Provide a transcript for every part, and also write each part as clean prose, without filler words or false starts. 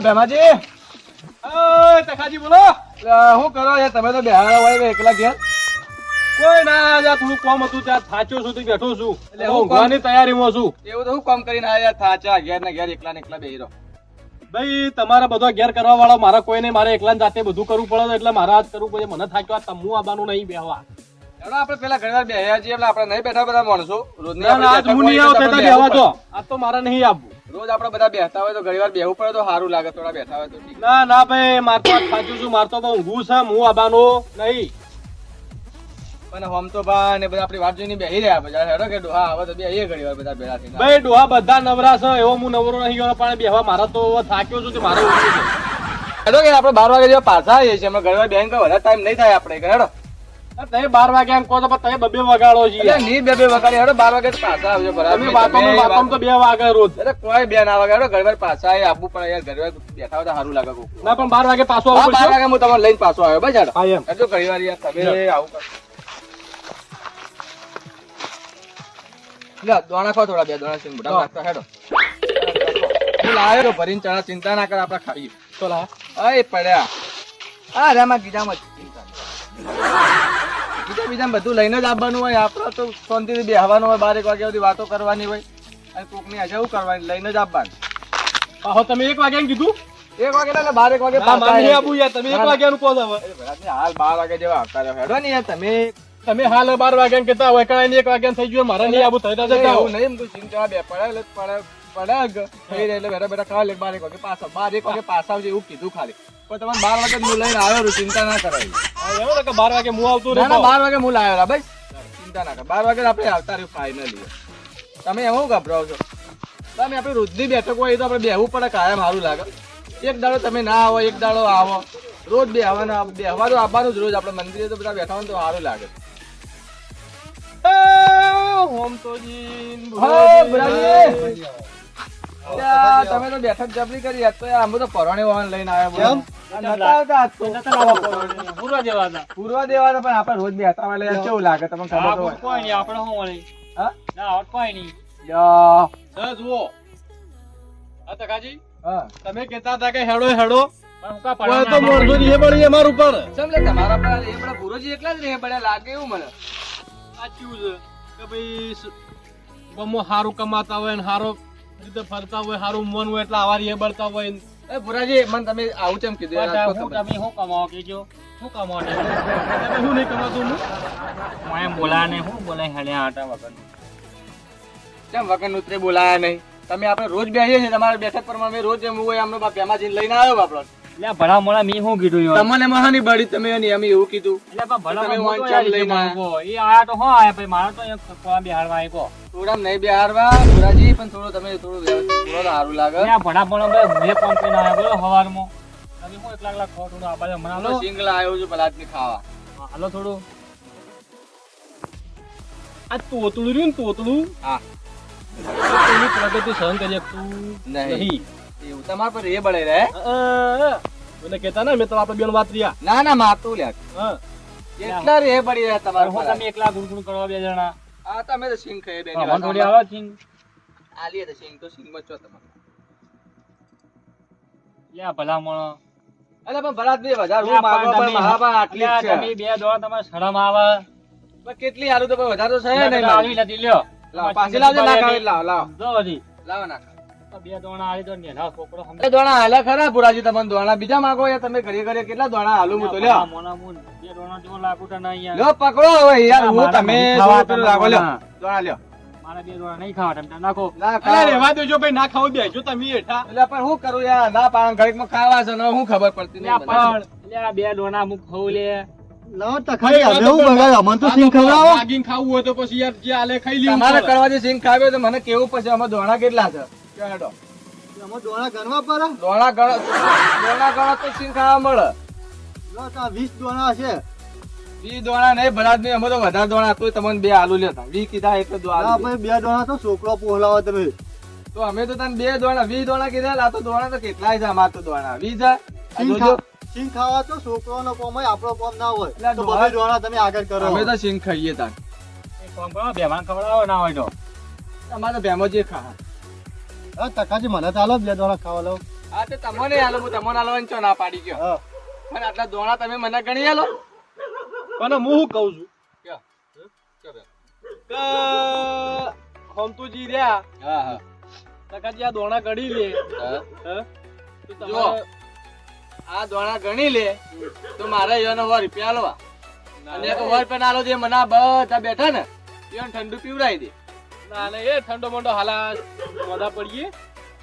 ભેમાજી, તખાજી બોલો. શું કરો યાર તમે તો બેહાડા હોય એકલા ઘેર? કોઈ ના, યાર થોડું કામ હતું ત્યાં થાચ્યો છું, બેઠો છું એટલે હું ઊંઘવાની તૈયારીમાં છું. એવું તો શું કામ કરીને આયા થાચા ઘેર ને ઘેર એકલા ને એકલા બેહી રહો? ભાઈ તમારા બધા ઘેર કરવા વાળા મારા કોઈ નહીં, મારે એકલા જાતે બધું કરવું પડે એટલે મારે આજ કરવું પડે. મને થાક્યો તમું આવવાનું નહીં બેહવા. આપણે પેલા ઘણી વાર બેહ્યા છીએ એટલે આપણે નહીં બેઠા બધા માણસો રોજ ના ના, આજ હું નહીં આવતો એટલે બેહવા દો. આજ તો મારે નહીં આવવું. રોજ આપણે બધા બેહતા હોય તો ઘણી વાર બેહવું પડે તો સારું લાગે, થોડા બેઠા હોય તો ઠીક. ના ના ભાઈ, મારે તો આજ થાચ્યું છું, મારે તો બહુ ઊંઘું છે, હું આવવાનો નહીં. પણ હમ તો બા ને બધા આપણી વાત જોઈને બેહી રહ્યા બધા. હેડો કે ડોહા આવે તો બેહીએ ઘણી વાર બધા ભેગા થઈને. ભાઈ ડોહા બધા નવરા છે, એવો હું નવરો નહીં ગયો પણ બેહવા મારે તો થાક્યો છું, મારે ઊંઘવું છે. હેડો કે આપણે 12 વાગે જેવા પાછા આવીએ છીએ. અમે ઘણી વાર બેહીને કોઈ વધારે ટાઈમ નહીં થાય આપણે. હેડો તમે 12 વાગે એમ કહો તો પણ તમે 2 વગાડો છીએ. નહીં 2 વગાડી. હેડો 12 વાગે પાછા આવજો. તમે વાતોમાં તો 2 વાગે રોજ. અરે કોઈ બે ના વાગે. હેડો ઘણી વાર પાછા આવી આપવું પડે યાર. ઘણી વાર બેઠા હોય તો સારું લાગે. ના પણ 12 વાગે પાછો હા, આવવું 12 પડશે. વાગે હું તમારે લઈને પાછો આવ્યો. બસ હેડો. હા એમ. હેડો ઘણી વાર યાર તમે આવું કરો. લે દોણા ખાઓ થોડા, 2 દોણા સિંગ મોટા નાખતા. હેડો હું લાવ્યો તો ભરીને ચણા. ચિંતા ના કર, આપણે ખાઈએ. તો લા. અય પડ્યા હા રેમાં ગીજામાં ચિંતા બીજા બધું લઈને જ આવવાનું હોય. આપણે તો શાંતિથી બેહવાનું હોય. 12 વાગ્યા સુધી વાતો કરવાની હોય અને કોકની આજે એવું કરવાની લઈને જ આવવાનું. પાછો તમે 1 વાગે એમ કીધું? 1 વાગે એટલે 12 વાગે ના, મારે નહીં આવવું યાર. તમે 1 વાગ્યાનું કહો છો હવે. હાલ 12 વાગે જેવા આવતા રહ્યો. હેડો ને યાર તમે. તમે હાલ 12 વાગ્યા કહેતા હોય, કઈ 1 વાગ્યા થઈ ગયું, મારે નહીં આવું થઈ જતા. એવું નહીં, તું ચિંતા બે પડે પડે થઈ રહે એટલે બેઠા બેઠા ખાલી 12 વાગે પાછા 1 વાગે પાછા આવજે એવું કીધું ખાલી. પણ તમે 12 વાગે હું લઈને આવ્યો, ચિંતા ના કરાય. એવું ને કે 12 વાગે હું આવતું ના ના, રહું. 12 વાગે હું લાવ્યો ભાઈ, ચિંતા ના કર. 12 વાગે આપણે આવતા રહ્યું ફાઇનલી. તમે એમ ગભરાવ છો? તમે આપણે રોજની બેઠક હોય તો આપણે બેહવું પડે, કાયમ સારું લાગે. એક દાડો તમે ના આવો, એક દાડો આવો, રોજ બેહવાના. બેહવા તો આવવાનું જ રોજ. આપણે મંદિરે તો બધા બેઠા હોય તો સારું લાગે. હોમ તો જીન તમે તો બેઠક જબરી કરી. તો આમ તો પરવાણી વાહન લઈને આવ્યા. પૂરવા દેવા હતા પણ આપણે રોજ બેઠા હોય એટલે કેવું લાગે તમને ખબર તો હોય. કોઈ નહીં, આપણે શું વળી? હા? ના કોઈ નહીં. યા. જુઓ હા તકાજી, હા. તમે કહેતા હતા કે હેડો હેડો, પણ હું કા ઓય તો પડ્યા મોરજો ની હે પડી અમાર ઉપર. સમલે તમારા પર એ બધા પૂરોજી એકલા જ રહે પડ્યા લાગે એવું મને. સાચું છે કે ભાઈ ગમો સારું કમાતા હોય ને સારો રીતે ફરતા હોય, સારું મન હોય એટલે આવારી બળતા હોય. એ ભુરાજી મને તમે આવું કેમ કીધું યાર? આખો ખબર. તમે શું કમાવો કેજો? શું કમાવો? શું નહીં કમાતું હું એમ બોલા ને હું બોલાય હેડ્યા આટા વગર. કેમ વગર ઉતરે બોલાયા નહીં? તમે આપણે રોજ બેસીએ છીએ તમારા બેઠક પર. અમે રોજ એમ હોય આમનો બાપ એમાં જઈને લઈને આવ્યો આપણો. એટલે ભલા મોળા મી શું કીધું યાર? તમને મહાની બળી તમે એની અમે એવું કીધું. એટલે પણ ભલા તમે મોળા વાંચા લઈને એ આયા તો હો આયા ભાઈ, મારા તો એક કોણ બિહારમાં આવ્યો. થોડા નહીં બેહારવા ભુરાજી, પણ થોડો તમે થોડું વ્યવસ્થિત થોડો સારું લાગે. ત્યાં ભલા મોળા ભાઈ મેં કોણ કહીને આવ્યા બોલો હવારમાં. તમે શું એકલા એકલા ખો થોડું આ બાજુ મને હાલો. સિંગલા આવ્યો છું પલાટની ખાવા. હાલો થોડું. આ તોતળું રહ્યું ને તોતળું, હા એની પ્રગતિ સહન કરી શકતું નહીં. એવું તમારા પર એ બળે રહે? મને કહેતા ને મેં તો આપણે બેન વાત રહ્યા. ના ના માતું લ્યા. હા એટલા રે પડી રહ્યા તમારા હું પર. તમે એકલા ગુણગુણ કરવા 2 જણા. આ તમે તો સિંગ ખાઈ બે મને થોડી આવે છે. આલીએ તો સિંગ તો સિંગ માં છો તમારે. લ્યા ભલા મોણો. અલે પણ ભલાત બે વધારે હું માંગવા પણ મારા પાસે આટલી જ છે. તમે 2 દોડા તમારે શરમ આવે. પણ કેટલી હારું તો પણ વધારે તો છે નહીં આવી મારી. નથી લ્યો. લાવો પાછી લાવજો. ના ખાવી લાવો લાવો જો હજી લાવો ના ખાવ. 2 દોણા આવી તો નેલા છોકરો સમજે. એ દોણા હાલ્યા ખરા ભુરાજી? તમને દોણા બીજા માંગો યાર? તમે ઘડી ઘડી કેટલા દોણા હાલું હું તો લ્યો. મોના મુન 2 દોણા જેવો લાગુ તો ના યાર. લ્યો પકડો હવે યાર. હું તમે ખાવા પેલું લાગો લ્યો. દોણા લ્યો. મારે 2 દોણા નહીં ખાવા તમે નાખો. ના અરે ખાવ. રહેવા દેજો ભાઈ, ના ખાવ બેજો તમે હેઠા. એટલે પણ હું કરું યાર? ના પાણ ઘડીકમાં ખાવા છે ને હું ખબર પડતી લ્યા નહીં મને. પણ લ્યા 2 દોણા મુક ખાવ લે. ખાવું ખાવું હોય તો પછી યાર જે આલે ખાઈ લેવું તમારે પડે. કરવાથી સિંગ ખાવ્યો તો મને કેવું પછી અમે દોણા કેટલા છે? હેડો. દોણા ગણવા પડે. દોણા ગણો તો સિંગ ખાવા મળે. 20 દોણા છે. 20 દોણા નહીં ભરાત નહીં. અમે તો વધારે દોણા તો તમને 2 આલુ લેતા. 20 કીધા એટલે દો આલુ ના ભાઈ 2 દોણા તો છોકરો પોહલાવો તમે. તો અમે તો તને 2 દોણા 20 દોણા કીધા. આ તો દોણા તો કેટલાય છે અમાર તો દોણા 20 છે. આ જોજો. સિંગ ખાવા તો છોકરો નો કોમ હોય, આપણો કોમ ના હોય. એટલે તો 2 દોણા તમે આગળ કરો. અમે તો સિંગ ખાઈએ તાન. કોમ કરો બેમાન ખવડાવો ના હોય તો તમારે ભેમો જે ખા હા ટકાજી મને ચાલો 2 દોણા ખાવા લઉં. હા તે તમને આલો હું તમને આલવાની ચો ના પાડી ગયો હા પણ આટલા દોણા તમે મને ગણી આલો પણ હું શું કહું છું કયો? કયો બે? કે હમતુજી રહ્યા હા હા ટકાજી આ દોણા ગળી લે હા. હે? તો જો તમારે આ દોણા ગણી લે તો મારે એનો 100 રૂપિયા આલવા અને એક 100 રૂપિયા આલો જે મને આ બધા બેઠા ને એને ઠંડુ પીવડાવી દે. ના ને એ ઠંડો મંડો હાલા મોઢા પડીએ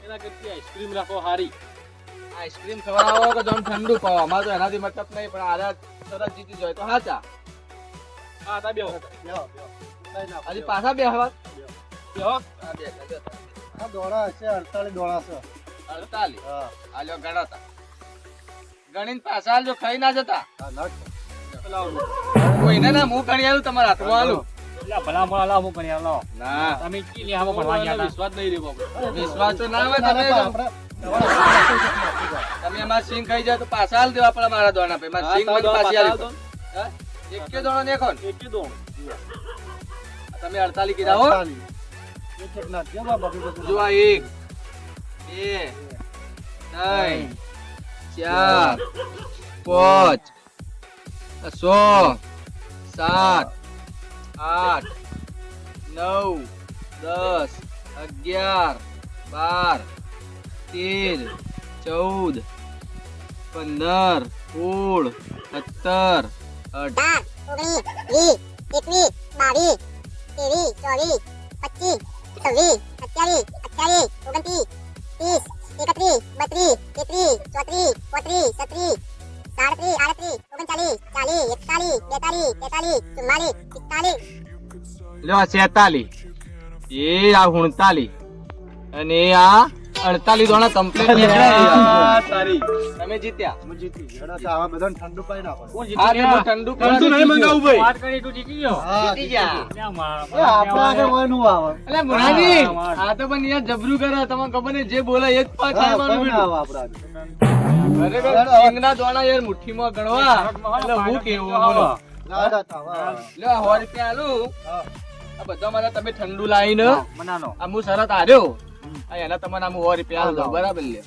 એના કરતી આઈસ્ક્રીમ રાખો હારી આઈસ્ક્રીમ ખવડાવો કે જમ ઠંડુ પાવો અમારે તો એનાથી મતલબ નહીં પણ આરા તરત જીતી જાય તો હાચા હા તા બેહો બેહો, બેહો. કઈ ના હજી પાછા બે હવા બેહો આ દોણા હશે 48 દોણા છે. 48 હા આલ્યો ગણાતા ગણીને પાછા આલજો ખાઈ ના જતા હા નાખ. લાવો કોઈને ના હું ગણી આલું તમારા હાથમાં આલું એટલે ભલા મોળા લાવો કરી આલો ના તમે કી લે આવો ભણવા ગયા હતા વિશ્વાસ નહીં રહ્યો બાપુ વિશ્વાસ તો ના હોય આપણે તમે અમાર સિંગ ખાઈ જાય તો પાછા આલ દેવા પડે મારા દોણા પે મારા સિંગ મને પાછી આલી દો હા એક કે દોણો દેખો ને એકી દોણ તમે 48 કીધા હો એક નાખ દે બાબા બધું. જો આ 1 2 3 4 5 6 7 8 9 10 11 12 13 14 15 16 17 18 19 20 21 22 23 24 25 26 27 28 29 30 31 32 33 34 35 36 37 38 39 40 41 લ્યો 47 એ42 આ 39 અને આ 48 દોણા કમ્પ્લીટ નીકળ્યા તારી તમે જીત્યા હું જીતી ગયો. હેડા તો આવા બધાને ઠંડુ પાઈ નાખો. કોણ હા જીતી તો ગયા ઠંડુ ઠંડુ નહીં મંગાવું ભાઈ વાત કરી તું જીતી ગયો હા જીતી ગયા ક્યાં મારા એ આપણે આગળ હોય નું આવે. એટલે મુરાજી હા, આ તો પણ યાર જબરું કરે તમને ખબર ને જે બોલે એ જ પાછા હા, મારું કોઈ ના બેટું. આવે આપણે આગળ. ખરેખર સિંગના દોણા યાર મુઠ્ઠીમાં ગણવા એટલે હું કેવું બોલો ના, ના, ના, લ્યો 100 રૂપિયા આલું હા. આ બધા મારા તમે ઠંડુ લાવીને મનાનો આ હું શરત આર્યો આ એના તમને આમ 100 રૂપિયા આલ દો બરાબર લે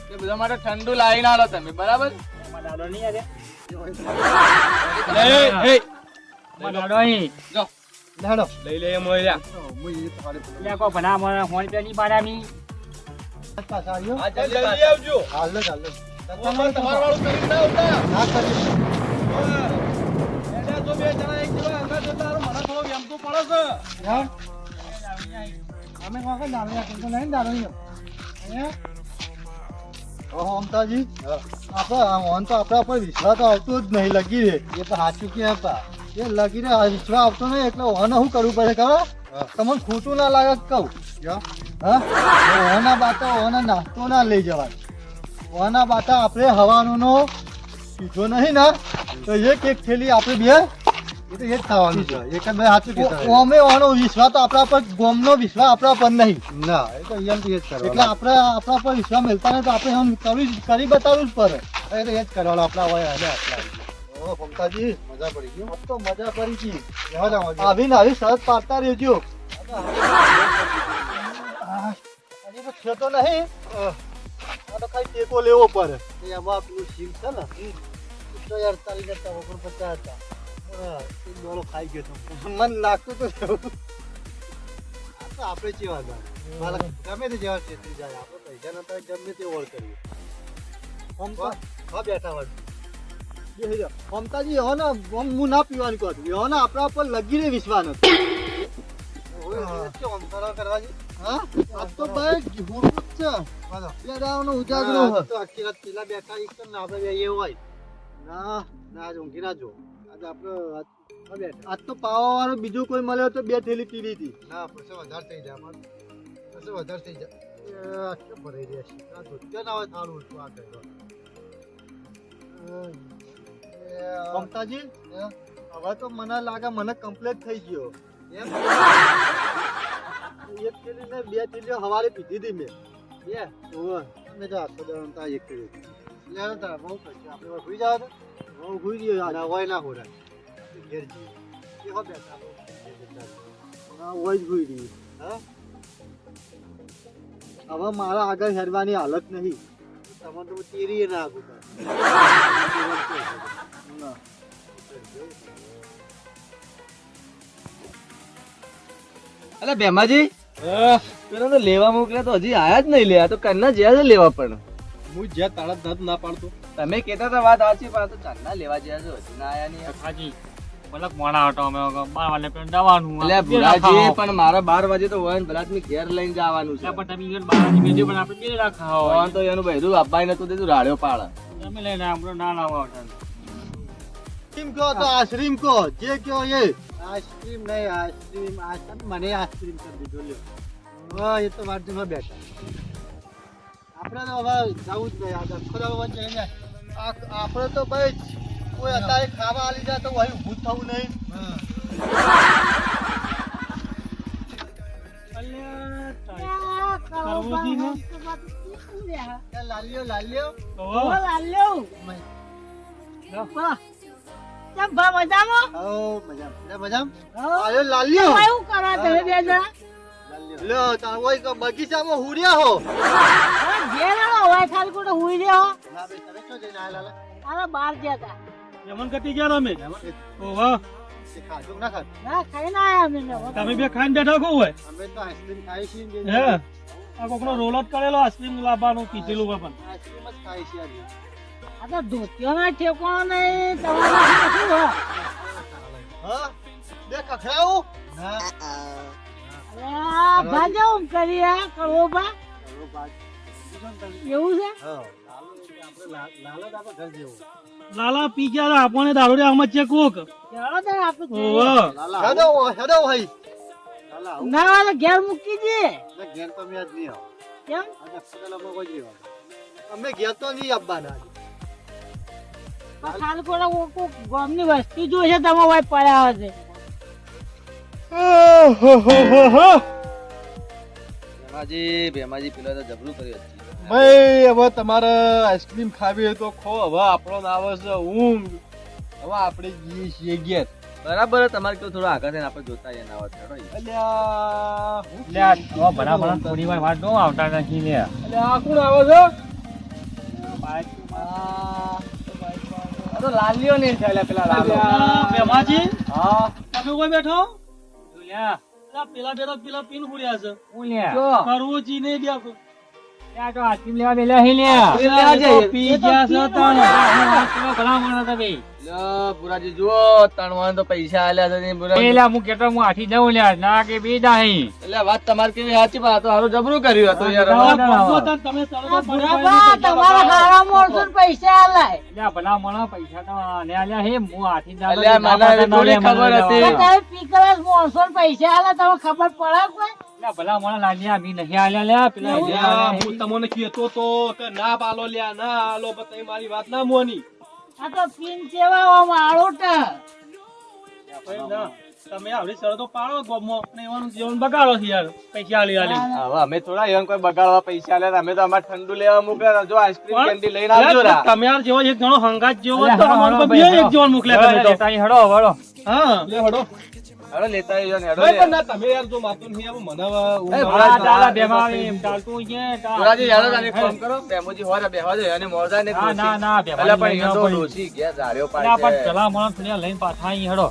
તે બધા માટે ઠંડુ લાવીને આલો તમે બરાબર મનાનો નહીં આવે એ મનાનો નહીં જો લેડો. લઈ લે એમ હોય લ્યા. તો હું એ તમારે પેલું એટલે કોઈ ભલા મને ફોન પે નહીં પાડ્યા પાછા આવ્યો. આ જલ્દી જલ્દી આવજો હાલ જ, હાલ જ. તમારું વાળું કરી ના આવતા ના કરીએ. એને જો બે જણા એક જણા અંદર જતા રહો, મને થોડો વેમ તો પડે છે હા? અમે કાકા દારૂ તો નહીં દારૂ અહીંયા? ઓહો, મમતાજી. ઓન તો આપણા પર વિશ્વાસ તો આવતો જ નહીં લગી રે એ તો સાચું ક્યાં હતા એ લગી રે વિશ્વાસ આવતો નહીં એટલે ઓને શું કરવું પડે ખબર તમને ખોટું ના લાગે તો કહું હા ઓના બાતા ઓના નાસ્તો ના લઈ જવાય ઓના બાતા આપણે હવાનું નો પીધો નહીં ને તો એક થેલી આપણે બે એ તો એ જ ખાવાનું છે એક જ ભાઈ સાચું કીધું ઓમે ઓનો વિશ્વાસ તો આપણા પર ગોમનો વિશ્વાસ આપણા પર નહીં ના એ તો એમ એ જ કરવાનું એટલે આપણે આપણા પર વિશ્વાસ મળતા નહીં તો આપણે એમ કરી બતાવવું જ પડે એ તો એ જ કરવાનું આપણા હોય અને આપણા ઓ મમતાજી મજા પડી ગઈ તો મજા પડી ગઈ આવીને આવી શરત પાડતા રહેજો હજી તો છે તો નહીં આ તો ખાલી ટેકો લેવો પડે એમાં પેલું સીમ છે ને તો 48 હતા 49 હતા એક ડોલો ખાઈ ગયો તો મન લાગતું તો એવું. આ તો આપણે જેવા હતા ગમે તે જેવા છેતરી જાય આપણે પૈસા નતા ગમે તે ઓળ કરીએ હા બેઠા હોય મમતાજી એવો ને હું ના પીવાનું કહું છું એવો ને આપણા પર લગીને વિશ્વાસ નથી હા આ તો ભાઈ હોરું જ છે બે દાવાનો ઉજાગરો તો આખી રાત પેલા બેઠા એક તો ના આપણે એ હોય ના ના આજ ઊંઘી ના જો આજ આપણે આજ તો પાવા વાળો બીજો કોઈ મળ્યો તો બે થેલી પીવી હતી ના પછી વધારે થઈ જાય અમારે પછી વધારે થઈ જાય આખે ભરાઈ રહ્યા છે આ ધોત્યા ના હોય થાળું ઉલટું આ કર્યો મમતાજી હવે તો મને લાગે મને કમ્પ્લીટ થઈ ગયો એમ એક થેલી ને બે થેલીઓ હવારે પીધી હતી મેં બે ઓહ મેં તો આખો દરમ તા એક કરી લેવા તા બહુ પછી આપણે ભૂઈ જાવ તો બહુ ભૂઈ ગયો આ હોય ના હોરા ઘેર જઈએ એ હો બેઠા આ હોય જ ભૂઈ રહી. હા? હવે મારા આગળ હેરવાની હાલત નહીં. તમે તો તેરી ના આગળ. ના. અલે ભેમાજી પેલો તો લેવા મોકલ્યા તો હજી આયા જ નહીં લે. આ તો કરના જ્યાં છે લેવા પણ. હું જ્યાં તારા દાંત ના પાડતો તમે કહેતા હતા વાત સાચી પણ આ તો ચાંદના લેવા જ્યાં છો હજી ના આયા નહીં. હાજી મતલબ મોડા હતો અમે 12 વાગે પેલા દવાનું એટલે ભુરાજી પણ મારા 12 વાગે તો વન ભલાદમી ઘેર લઈને જવાનું છે. પણ તમે ઈવન 12 વાગે બેઠી પણ આપણે બે રાખા હોય વન તો એનું બૈરું આપવાય નતું દેતું રાડ્યો પાડે. તમે લઈને આપણો ના લાવો આઈસ્ક્રીમ કહો તો આઈસ્ક્રીમ કહો, જે કહો એ. આઈસ્ક્રીમ નહીં, આઈસ્ક્રીમ. મને આઈસ્ક્રીમ કરી દીધો લ્યો. હા, એ તો વાંચીમાં બેઠા. આપણે તો હવે જવું જ નહીં. આગળ ખોરાવા જઈને આપણે તો ભાઈ કોઈ અત્યારે ખાવા આલી જાય તો વહી ઊભું જ થવું નહીં. લાલ્યો લાલ્યો આવો મજામાં. આયો લાલ્યો. લ્યો તાર ઓય કે બગીચામાં હુર્યા હો. ના બે તમે શું જઈને આયા લાલા? જમણ કટી ગયા અમે ઓહો તે ખાધું ના ખાધું? તમે બે ખાઈને બેઠા કો હોય અમે તો આઈસ્ક્રીમ ખાઈ છીએ ને. હે આ કોકનો રોલ જ કરેલો આઈસ્ક્રીમ લાવવાનું કીધેલું હોય પણ આઈસ્ક્રીમ જ ખાઈ છીએ આજે. હા બે કખરાવું ના ચલો બાદ. હા લાલો તો આપણે ઘર જેવું. લાલા પી ગયા આપણને દારૂ આમ જ છે કોક ઓહો લાલા હેડો હેડો ભાઈ. લાલા આવું ઘેર મૂકી દે એટલે ઘેર તો મેં જ નહીં આવો. કેમ આજે ફેલામાં કોઈ નહીં આવો. અમે ઘેર તો નહીં આવવાના આજે. ખાલી કોડા ગામની વસ્તી જોઈ છે તમે વાય પડ્યા હશે ભેમાજી પેલો તો જબરું કર્યું હતું. ભાઈ હવે તમારે આઈસ્ક્રીમ ખાવી હોય તો ખો. હવે આપણો આવે છે ઊંઘ. હવે આપણે જઈએ છીએ ઘેર. બરાબર તમારે કેવું થોડું આગળ થઈને આપણે જોતા જઈએ ના અલ્યા લે બરાબર થોડી વાર વાત નો આવતા નથી લે અલ્યા આ કોણ આવે છે તો લાલ્યો નહીં થયેલા પેલા લાલો. અલ્યા ભેમાજી હા તમે કોઈ બેઠો લ્યા અલ્યા પેલા બેઠો પેલા પીન હુડ્યા છે હું લ્યા જો કરવું જી નહીં બેઠો લ્યા તો આઈસ્ક્રીમ લેવા બેલા હી લ્યા લેવા જઈએ. પી ગયા છે તને ભલા મોણા તમે લ્યો, પુરાજી જુઓ તણવાન તો પૈસા આલ્યા છે ને પુરાજી. પેલા હું કેતો હું આઠી જઉં લ્યા ના કે બે દાહી એટલે વાત તમારી કેવી સાચી પણ આ તો હારું જબરું કર્યું હતું યાર. તમે તમારા હારા મોણસો પૈસા આલાય લ્યા ભલા મોણા પૈસા તો આને આલ્યા હે હું આઠી જ અલ્યા, મને એવી થોડી ખબર હતી. તમે પીકરા મોણસો પૈસા આલા તમે ખબર પડે કોઈ લ્યા ભલા મોણા લાલ્યા મી નહીં આલ્યા લ્યા પેલા જે આલ્યા હે. હું તમને કહેતો તો કે ના પાલો લ્યા ના આલો પણ તમે મારી વાત ના મોની આ તો પીન સેવા માળો તમે આવડી શરતો પાડો ગોમો ને એવાનું જીવન બગાડો છે યાર પૈસા આલી આલી હવે અમે થોડા એમ કોઈ બગાડવા પૈસા આલ્યા અમે તો અમારે ઠંડુ લેવા મોકલ્યા. જો આઈસ્ક્રીમ કેન્ડી લઈને આવજો રા. તમે યાર જેવો એક ગણો હંગાત જેવો અલ્યા, તો હળો, અમારે હળો, બે ભાઈ, એક જીવન મોકલ્યા તમે તો લેતા અહીં હળો હળો હા લે હડો હેડો લેતા આવજો ને હેડો ભાઈ લે. પણ ના તમે યાર જો માતું નહીં આવું મને હવે ઊંઘ એ, આવે. ભલા આ દાલા બેમાં આવી ચાલતું છે પુરાજી હેડો તાને ફોન કરો. બેમોજી હોરા બેહવા દો અને મોરજા ને ના ના ના પેલા પણ બેમાં એ તો ડોસી ગયા ધાર્યો પણ પાડે. પેલા મોણા થોડી લઈને પાછા અહીં હળો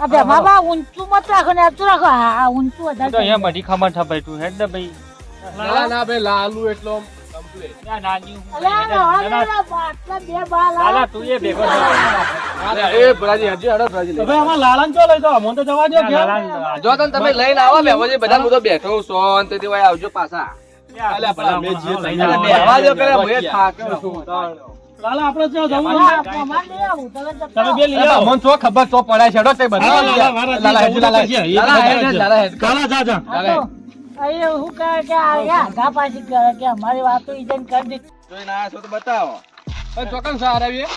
આ બે બાબા ઊંચું મત રાખો ને આતું રાખો હા ઊંચું તો વધારે એ બધી ખબર છે ભાઈ તું હેડ ને ભાઈ ના ના ભાઈ લાલુ એટલો કમ્પ્લીટ ના નાની હું અલ્યા હેડ. ના બાટલા બે બાલ લાલા તું એ ભેગો થયો. એ પુરાજી હજી હેડો પુરાજી લઈ. હવે આમાં લાલાને ચો લઈ જાઓ મને તો જવા દો ઘેર. લાલા, જો તમે લઈને આવો બેમોજી બધા હું તો બેઠો છું શાંતિથી વાય આવજો પાછા. અલ્યા, ભલા મેં જે મોણા લઈને એટલે આવો. બેહવા દો પેલા હું એ થાક્યો છું. લાલા આપણે ત્યાં જવું હા, છે? અમારે લઈ આવું, તમે જતા તમે બે લઈ અરે આવો. મને શું ખબર તો પડે છે હેડો તે બધા. હા, લાલા, મારા લાલા હેડ, જવું લાલા તો હેડ. છે. લાલા હેડ, લાલા હેડ. લાલા, જા જા હા તો, અહીં શું કહે કે આઘા પાછી કરે કે અમારી વાતો ઈજન કરી દીધી. જોઈને આયા છો તો બતાવો. ચોકન સાર આવીએ.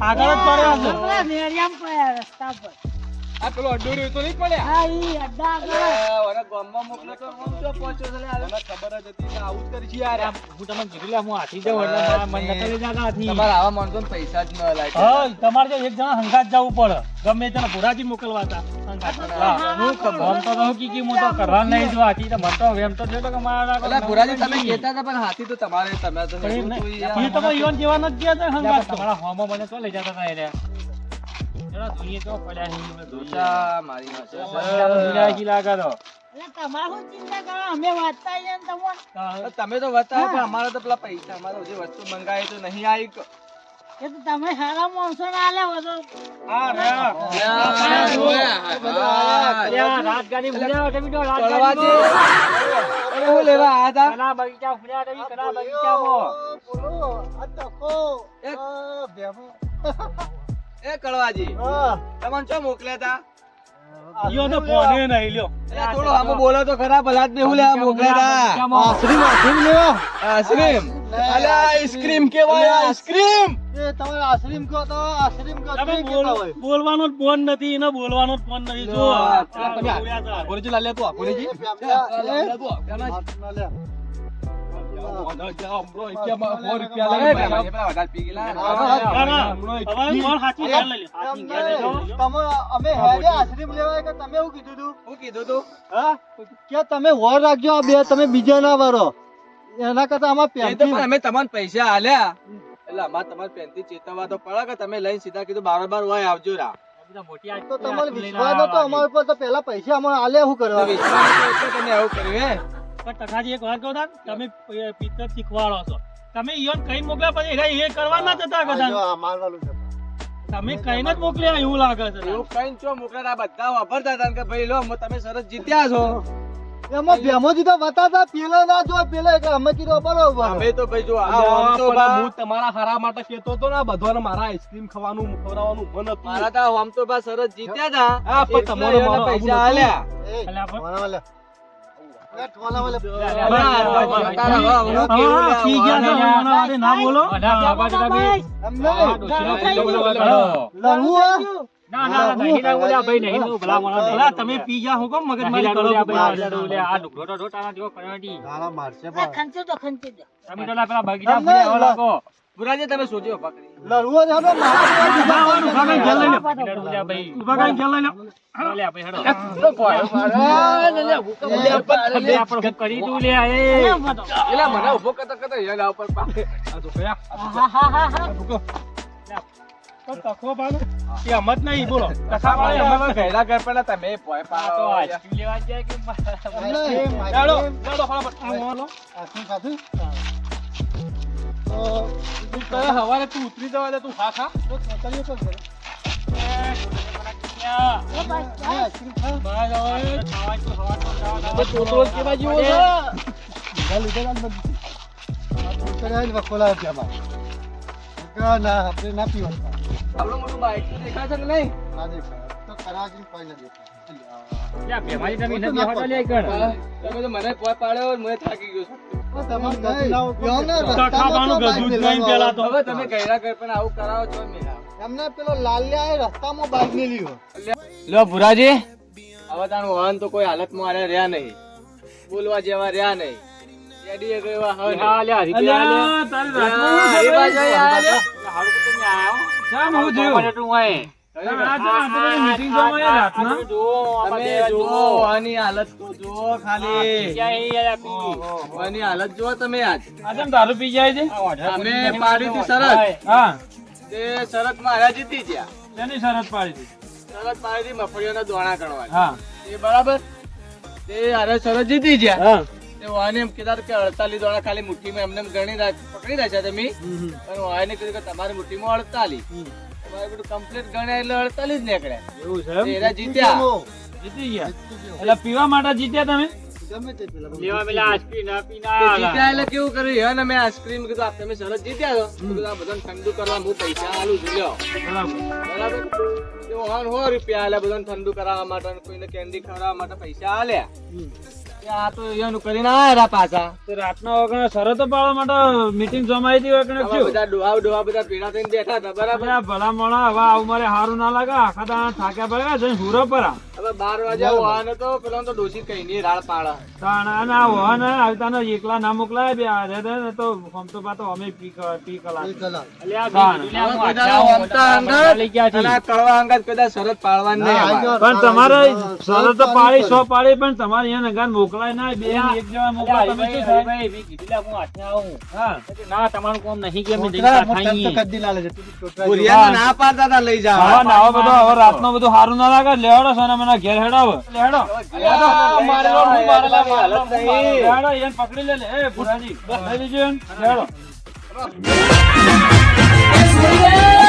આગળ જ પડ્યા છે હમણાં નેરિયામ પડ્યા રસ્તા પર. આ પેલો અડ્ડો રહ્યો તો નહીં પડ્યા હા ઈ અડ્ડા આગળ ઓરે ગામમાં મોકલો તો હું તો પહોંચ્યો છે લે મને ખબર જ હતી કે આવું જ કરી યાર હું તમને કીધું લે, હું હાથી જાઉં એટલે મારા મન નકલી જતા હાથી. તમારા આવા માણસો પૈસા જ ન લાગે હા, તમારે જો એક જણા હંગાત જવું પડે, ગમે તેને ભોરાજી મોકલવા હતા હંગાત. હા, હું ખબર આમ તો કહું કે હું તો કરવા નહીં જો હાથી તો મને તો એમ તો થયો કે મારા અલા ભુરાજી તમે કહેતા હતા પણ હાથી તો તમારે તમે તો પણ એવું એમ તો નહીં. યાર. એ તો ભાઈ ઈવન જેવા નથી ગયા તા હંગાત તો. તમારા હોમો મને તો લઈ જતા હતા એને. એના જોઈએ તો પડ્યા નહીં, મેં જોઈએ. દોશા મારી માં છે. દુનિયાથી લાગે તો. એટલે તમારે શું ચિંતા કરો અમે વાંચતા આવીએ ને તમને તમે તો બતાવો પણ અમારે તો પેલા પૈસા અમારે જે વસ્તુ મંગાવી તો નહીં આવી એ તો તમે સારા માણસો ના આલે બધો હા, રહ્યા. ત્યાં રાજગાડી ફર્યા હતા બીજો, રાજગાડી. હું લેવા આયા હતા ઘણા બગીચા ફર્યા હતા બી, ઘણા બગીચામાં. બોલો આ તકો એક- આ બેહો. એ કળવાજી હા તમને શું મોકલ્યા હતા ઈયો તો ફોને નહીં લ્યો. એટલે થોડો આમ બોલો તો ખરા ભલા જ બેહુ લેવા મોકલ્યા હતા આઈસ્ક્રીમ લેવા આઈસ્ક્રીમ અલ્યા આઈસ્ક્રીમ કેવાય આઈસ્ક્રીમ એ તમારે આઈસ્ક્રીમ કહો તો આઈસ્ક્રીમ કહો તમે તમે કેતા હોય બોલવાનો જ ફોન નથી, એને બોલવાનો જ ફોન નથી. જો હા, આ તમે બોલ્યા હતા. ગોરેજી લાલે તું ગોરેજી એ પેપલા, એ પેલા હાથ ના લે. વધારે પી ગયેલા. ના, ના, હવે ફોન હાચી ઘેર લઈ લે. હાચી ઘેર લઈ લો. અમે હેડે આઈસ્ક્રીમ લેવા કે તમે એવું કીધું તું શું કીધું તું હા કે તમે વોર રાખજો આ બે તમે બીજા ના વારો એના કરતા આમાં એ તો પેન્ટી પણ અમે તમને પૈસા આલ્યા એટલે અમારે તમારે પેનથી ચેતવવા તો પડે કે તમે લઈને સીધા કીધું બારોબાર હોય આવજો રા આ બધા મોટી આ તો તમારે લઈને વિશ્વાસ નતો આવવાની. અમારા ઉપર તો પહેલા પૈસા અમારે આલે શું તો કરવા વિશ્વાસ છે એટલે તમે આવું કર્યું હે પણ ટકાજી એક વાત કહું તાન, તમે પિત્તર શીખવાડો છો. તમે ઈયોન કઈ મોકલ્યા પછી એને એ કરવા ના જતા કદાચ. આ મારવાલું છે તમે કઈને જ મોકલ્યા એવું લાગે છે. એવું કઈ છો મોકલ્યા આ બધા વાપરતા હતા ને કે ભાઈ લો તમે સરસ જીત્યા છો એમાં ભેમોજી તો બતાતા પેલા ના જો પેલા એટલે અમે કીધું બરોબર અમે તો ભાઈ જો આ અલ્યા, આમ તો પણ બા હું તમારા હારા માટે કહેતો હતો ને આ બધાને મારા આઈસ્ક્રીમ ખાવાનું ખવડાવવાનું મન હતું. મારા તો આમ તો બા સરસ જીત્યા હતા હા, પણ એટલે તમારો એને મારો પૈસા આવું નતું. આલ્યા એ અલ્યા, પણ- ઠોલા વાલે એ ઠોલા વાલે હા, પી ગયા છે, હવે મને વાળે ના બોલો. બધા એમ આ નહીં ડોશીનો થઈ ગયું. કરો. લડવું હે? ના, ના, નહીં ના બોલ્યા ભાઈ, નહીં ના ભલા માણસ. અલા, તમે પી ગયા હું કેમ મગજમારી કરો છો? આ ડુંગરો તો ઢોટાના જેવો કર્યો નથી. તારા મારશે આ ખંચો તો ખંચી દો તમે તો લા પેલા બગીચા તમને ફર્યા એવા લાગો. ગુરાજી તમે સોચ્યો પકડી લડવું છે તો આવવાનું, ઉભા કરીને ઘેર લઈ લો. ઉભા લડવું લ્યા ભાઈ. ઉભા ઉભા કરીને ઘેર લઈ લો. લ્યા ભાઈ, હેડો. લ્યા, આપણે શું કરી તું લ્યા, એ. ઉભા તો. એલા મને ઉભો કરતા કરતા યાદ ઉપર પાસે આ તો કયા? હા હા હા હા પણ તખો પાડો. એ હમત નહીં, બોલો. તખા પાડે, અમે હમત નહીં. પહેલા કર પેલા તમે ભોય આ તો પાડો આઈસ્ક્રીમ લેવા જાય કે ચાલો, ચાલો, ફટાફટ. આઈસ્ક્રીમ ખાધું તું કહે હવારે તું ઉતરી જવા દે, તું ખા ખા. તો છોકરીઓ તો ઘરે. એ બસ બસ. આઈસ્ક્રીમ ખા છોકરો કેવા જેવો છે? લીધા લીધા જ બધું. આ છોકરા આવીને વખોલા છે અમારે. છોકરા ના આપણે ના પીવાનું આપણું મોટું બાઈક તો દેખાય છે કે નહીં ના દેખાય તો કરાજી કોઈ ના દેખાય લ્યા, બેમારી તમે નથી હોટલ લઈ ગયો. તમે તો મને ભોય પાડ્યો મને થાકી ગયો છું તમારે ઘરે ના ઉભી ને રસ્તામાં ખાવાનું તો ગજું જ બાઈક નહીં પેલા તો. હવે તમે કહેલા કર પણ આવું કરાવો છો મેરા એમને પેલો લાલ્યા એ રસ્તામાં બાઈક મેલ્યો લો ભુરાજી હવે તારું વાહન તો કોઈ હાલતમાં આરે રહ્યા નહીં બોલવા જેવા રહ્યા નહીં એડીએ ગયો હવે હા, લ્યા, હરીફી આ લે. અલ્યા, તારી રાતમાં શું છે એ બાજુ ભાઈ? આયા લે. હારું તો તમે આયા હો. શેમ હું થયું? તમારે તું હોય. meeting જવા એ રાતના? આ જુઓ, આ તમે બધે જુઓ જુઓ. આની હાલત તો જુઓ આ ખાલી પી જાય એ યાર, આ પી. આની હાલત જુઓ તમે આજ આ કેમ દારૂ પી જાય છે? આ વાઢા અમે પડી પાડી હતી જાય. શરત હા, તે શરત માં હાર્યા જીતી ગયા તેની શરત પાડી હતી. શરત પાડી હતી મફળીઓના દોણા કરવાની હા, એ બરાબર તે હારે શરત જીતી ગયા હા. તે વાને એમ કીધા કે 48 દોણા ખાલી મુઠ્ઠીમાં એમને એમ ગણી પકડી રાખ્યા તમે પણ વાને કીધું કે તમારી મુઠ્ઠીમાં 48 તમારે બધું કમ્પ્લીટ ગણ્યા એટલે 48 જ નીકળ્યા એવું છે તે એમ? એરા જીત્યા જીતી ગયા. એટલે પીવા માટે જીત્યા તમે? ગમે તે પેલા લેવા પેલા આઈસ્ક્રીમ ના પી ના તે આલા. જીત્યા એટલે કેવું કર્યું હે ને મેં આઈસ્ક્રીમ કીધું આપ તમે શરત જીત્યા છો તો કીધું આ બધાને ઠંડુ કરવા હું પૈસા આલું છું લ્યો બરાબર. બરાબર તે વાહન 100 રૂપિયા આલ્યા બધાને ઠંડુ કરાવવા માટે અને કોઈને કેન્ડી ખવડાવવા માટે પૈસા આલ્યા આ તો એનું કરીને આયા પાછા રાતના વગર શરતો પાડવા માટે મીટિંગ જમાઈ હતી વગર હવે બધા ડોહા બધા ભેગા થઈને બેઠા હતા બરાબર. ભલા મોણા હવે આવું મારે સારું ના લાગે આખા દાડા થાક્યા પડ્યા જઈને હુરો પર હવે 12 વાગ્યા વાહન તો પેલો તો ડોસી કઈ નહીં રાળ પાડા ના હોવા ને આવતા એકલા ના મોકલાય બે આ ને તો આમ તો પાછો અમે પી કલા કળવા અંગત કદાચ શરત પાડવાની નહીં અમારે. પણ તમારે શરત પાડી 100 પાડી પણ તમારે અહીંયા નગાન મોકલાય ના બે એક જવા મોકલા તમે શું થાય? હા ના તમારું કોમ નહીં કે ભુરિયાને ના પાડતા હતા લઈ જાવ. હવે નાવા બધો હવે રાતનો બધું સારું ના લાગે લેવડો સોના મને ઘેર હેડાવ લેડો લેડો એને પકડી લે એ ભુરાજી બસ લઈ લીજો એને લેડો Yeah.